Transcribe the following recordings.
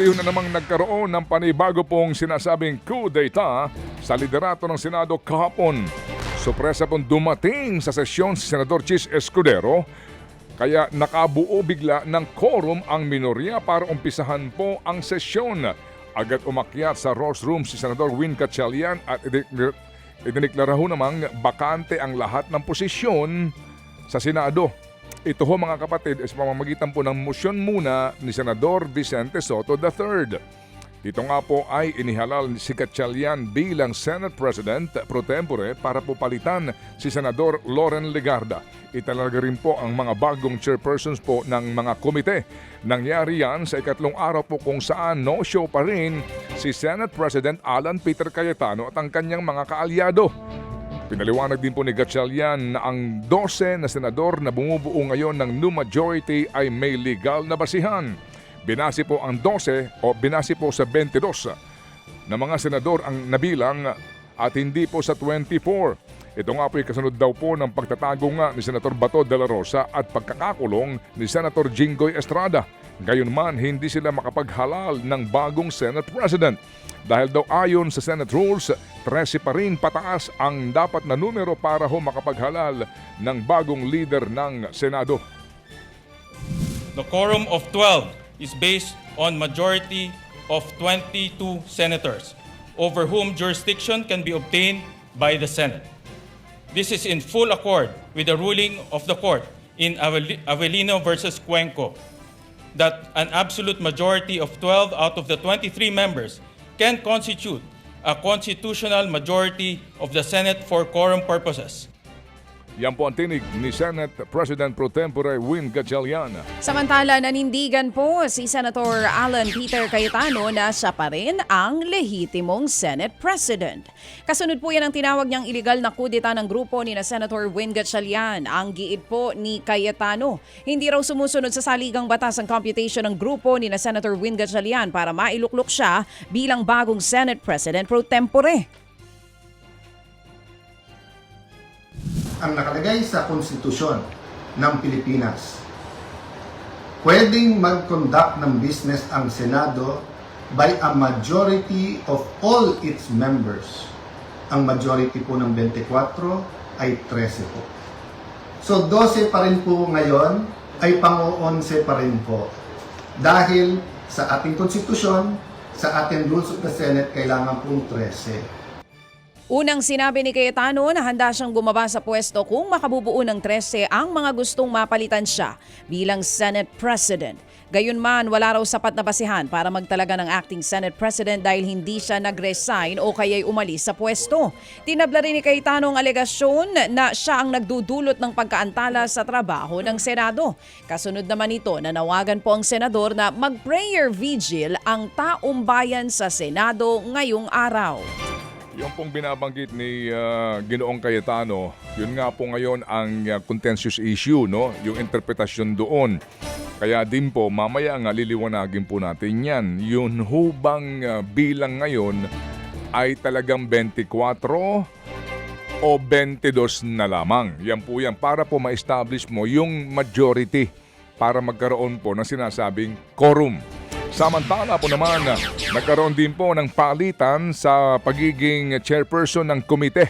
muli na namang nagkaroon ng panibago pong sinasabing coup d'etat sa liderato ng Senado kahapon. Sorpresa pong dumating sa sesyon si Senador Chis Escudero, kaya nakabuo bigla ng quorum ang minorya para umpisahan po ang sesyon. Agad umakyat sa Rose Room si Senador Win Gatchalian at idineklara ho namang bakante ang lahat ng posisyon sa Senado. Ito ho mga kapatid is pamamagitan po ng motion muna ni Senador Vicente Soto III. Dito nga po ay inihalal si Gatchalian bilang Senate President pro tempore para po palitan si Senador Loren Legarda. Italaga rin po ang mga bagong chairpersons po ng mga komite. Nangyari yan sa ikatlong araw po kung saan no-show pa rin si Senate President Alan Peter Cayetano at ang kanyang mga kaalyado. Pinaliwanag din po ni Gatchalian na ang 12 na senador na bumubuo ngayon ng new majority ay may legal na basihan. Binasi po ang 12 o binasi po sa 22 na mga senador ang nabilang at hindi po sa 24. Ito nga po ay kasunod daw po ng pagtatago nga ni Senator Bato de la Rosa at pagkakakulong ni Senator Jinggoy Estrada. Gayunman, hindi sila makapaghalal ng bagong Senate President. Dahil daw ayon sa Senate rules, 13 pa rin pataas ang dapat na numero para ho makapaghalal ng bagong leader ng Senado. The quorum of 12 is based on majority of 22 senators, over whom jurisdiction can be obtained by the Senate. This is in full accord with the ruling of the court in Avelino versus Cuenco, that an absolute majority of 12 out of the 23 members can constitute a constitutional majority of the Senate for quorum purposes. Yan po ang tinig ni Senate President pro tempore Win Gatchalian. Samantala, nanindigan po si Senator Alan Peter Cayetano na siya pa rin ang lehitimong Senate President. Kasunod po yan ang tinawag niyang iligal na kudeta ng grupo ni na Senator Win Gatchalian. Ang giit po ni Cayetano, hindi raw sumusunod sa saligang batas ang computation ng grupo ni na Senator Win Gatchalian para mailuklok siya bilang bagong Senate President pro tempore. Ang nakalagay sa konstitusyon ng Pilipinas, pwedeng mag-conduct ng business ang Senado by a majority of all its members. Ang majority po ng 24 ay 13 po. So 12 pa rin po ngayon ay pang-11 pa rin po. Dahil sa ating konstitusyon, sa ating rules of the Senate, kailangan pong 13. Unang sinabi ni Cayetano na handa siyang bumaba sa pwesto kung makabubuo ng 13 ang mga gustong mapalitan siya bilang Senate President. Gayunman, wala raw sapat na basihan para magtalaga ng acting Senate President dahil hindi siya nag-resign o kaya'y umalis sa pwesto. Tinabla rin ni Cayetano ang alegasyon na siya ang nagdudulot ng pagkaantala sa trabaho ng Senado. Kasunod naman ito, nanawagan po ang senador na mag-prayer vigil ang taong bayan sa Senado ngayong araw. Yung pong binabanggit ni Ginoong Cayetano, yun nga po ngayon ang contentious issue, no? Yung interpretasyon doon. Kaya din po, mamaya nga liliwanagin po natin yan. Yun hubang bilang ngayon ay talagang 24 o 22 na lamang. Yan po yan para po ma-establish mo yung majority para magkaroon po ng sinasabing quorum. Samantala po naman, nagkaroon din po ng palitan sa pagiging chairperson ng komite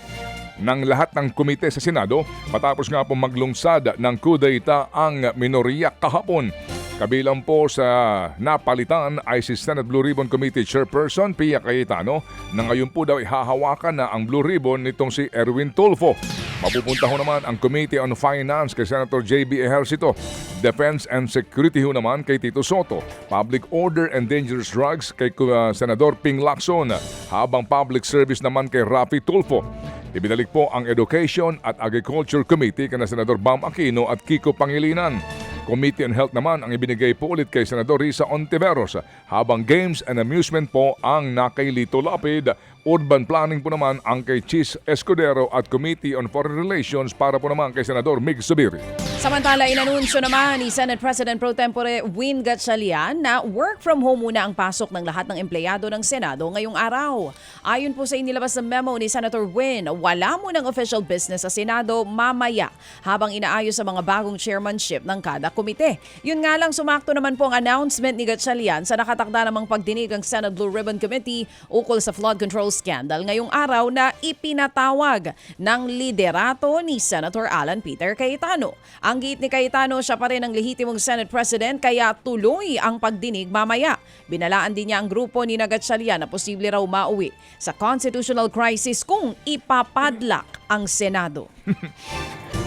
ng lahat ng komite sa Senado matapos nga po maglungsad ng coup d'etat ang minorya kahapon. Kabilang po sa napalitan ay si Senate Blue Ribbon Committee Chairperson Pia Cayetano na ngayon po daw ihahawakan na ang Blue Ribbon nitong si Erwin Tulfo. Mapupunta ho naman ang Committee on Finance kay Senator J.B. Ejercito, Defense and Security ho naman kay Tito Soto, Public Order and Dangerous Drugs kay Senador Ping Lacson, habang Public Service naman kay Rafi Tulfo. Ibinalik po ang Education at Agriculture Committee kay Senador Bam Aquino at Kiko Pangilinan. Committee on Health naman ang ibinigay po ulit kay Senador Risa Ontiveros, habang Games and Amusement po ang nakay Lito Lapid. Urban Planning po naman ang kay Chis Escudero at Committee on Foreign Relations para po naman kay Senador Mig Zubiri. Samantala, inanunsyo naman ni Senate President Pro Tempore Win Gatchalian na work from home muna ang pasok ng lahat ng empleyado ng Senado ngayong araw. Ayon po sa inilabas na memo ni Senator Win, wala munang official business sa Senado mamaya habang inaayos sa mga bagong chairmanship ng kada komite. Yun nga lang, sumakto naman po ang announcement ni Gatchalian sa nakatakda namang pagdinig ang Senate Blue Ribbon Committee ukol sa flood control scandal ngayong araw na ipinatawag ng liderato ni Senator Alan Peter Cayetano. Ang giit ni Cayetano, siya pa rin ang lehitimong Senate President kaya tuloy ang pagdinig mamaya. Binalaan din niya ang grupo ni Gatchalian na posible raw mauwi sa constitutional crisis kung ipapadlak ang Senado.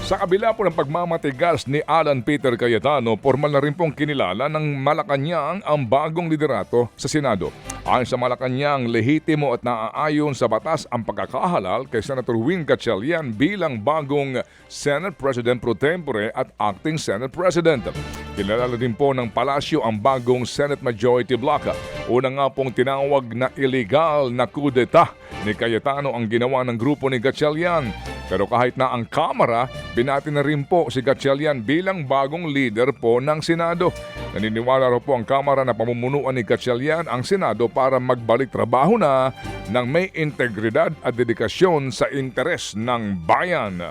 Sa kabila po ng pagmamatigas ni Alan Peter Cayetano, formal na rin pong kinilala ng Malacanang ang bagong liderato sa Senado. Ayon sa Malacanang, lehitimo at naaayon sa batas ang pagkakahalal kay Senator Win Gatchalian bilang bagong Senate President Pro Tempore at Acting Senate President. Kilala din po ng palasyo ang bagong Senate Majority Block. Una nga pong tinawag na illegal na coup d'etat ni Cayetano ang ginawa ng grupo ni Gatchalian. Pero kahit na ang Kamara, binati na rin po si Gatchalian bilang bagong leader po ng Senado. Naniniwala raw po ang Kamara na pamumunuan ni Gatchalian ang Senado para magbalik trabaho na ng may integridad at dedikasyon sa interes ng bayan.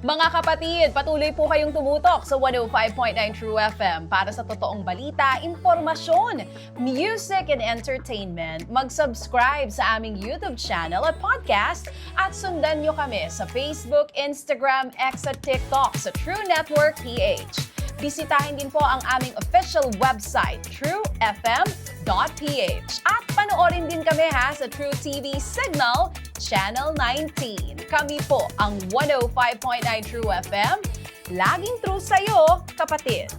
Mga kapatid, patuloy po kayong tumutok sa 105.9 True FM para sa totoong balita, impormasyon, music and entertainment. Mag-subscribe sa aming YouTube channel at podcast at sundan nyo kami sa Facebook, Instagram, X at TikTok sa True Network PH. Bisitahin din po ang aming official website, truefm.ph. At panoorin din kami sa True TV Signal, Channel 19. Kami po ang 105.9 True FM. Laging true sa'yo, kapatid.